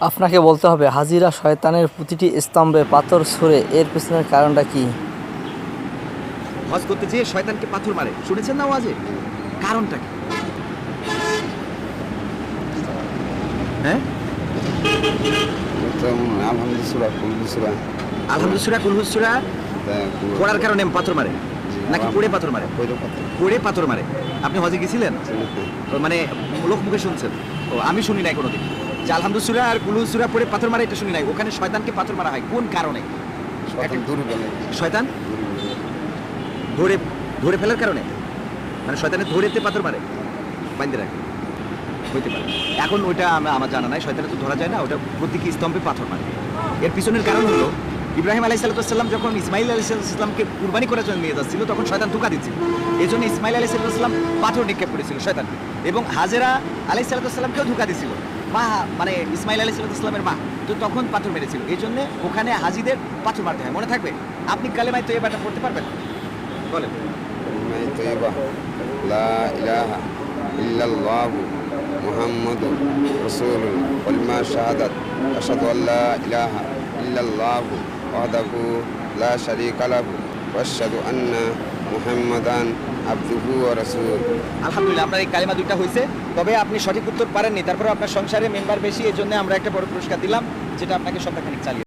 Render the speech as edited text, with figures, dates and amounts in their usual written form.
আপনাকে বলতে হবে হাজিরা শয়তানের প্রতিটি স্তম্ভে পাথর ছুঁড়ে, এর পেছনের কারণটা কি? হজ করতে যেয়ে শয়তানকে পাথর মারে, শুনেছেন না ওয়াজে? কারণটা কি? হ্যাঁ, আলহামদুলিল্লাহ কুলহুস সূরা পড়ার কারণে পাথর মারে নাকি পড়ে পাথর মারে? পড়ে পাথর মারে। আপনি হজে গেছিলেন? মানে লোক মুখে শুনছেন? ও, আমি শুনি নাই কোনোদিন যে আলহামদুলিল্লাহ আর কুলহুস সূরা পড়ে পাথর মারে, এটা শুনি নাই। ওখানে শয়তানকে পাথর মারা হয় কোন কারণে? শয়তান ধরে ধরে ফেলার কারণে, মানে শয়তানের ধরেতে পাথর মারে, বাইন্দে রাখে, হইতে পারে। এখন ওইটা আমার জানা নাই, শয়তানে তো ধরা যায় না, ওটা প্রতীকী স্তম্ভে পাথর মারে। এর পিছনের কারণ হলো ইব্রাহিম আলাইহিসসালাম যখন ইসমাইল আলাইহিসসালামকে কুরবানি করার জন্য নিয়ে যাচ্ছিল, তখন শয়তান ধোঁকা দিচ্ছিল। এই জন্য ইসমাইল আলাইহিসসালাম পাথর নিক্ষেপ করেছিল শয়তানকে, এবং হাজেরা আলাইহিসসালামকেও ধোঁকা দিছিল, মা মানে ইসমাইল আলাইহিসসালামের মা, তো তখন পাথর মেরেছিল। এই জন্য ওখানে হাজিদের পাথর মারতে হয়, মনে থাকবে। আপনি কালেমায় তৈয়বাটা পড়তে পারবেন? বলেন। লা ইলাহা ইল্লাল্লাহু মুহাম্মাদুর রাসূলুল্লাহ কালিমা শাহাদাত আশহাদু আল্লা ইলাহা ইল্লাল্লাহু ওয়াহদাহু লা শারীকা লাহু ওয়া আশহাদু আন্না মুহাম্মাদান আবদুহু ওয়া রাসূলুহু। আলহামদুলিল্লাহ, আপনার এই কালিমা দুইটা হয়েছে, তবে আপনি সঠিক উত্তর পারেননি। তারপরে আপনার সংসারে মেম্বার বেশি, এই জন্য আমরা একটা বড় পুরস্কার দিলাম, যেটা আপনাকে সপ্তাহখানিক চালিয়ে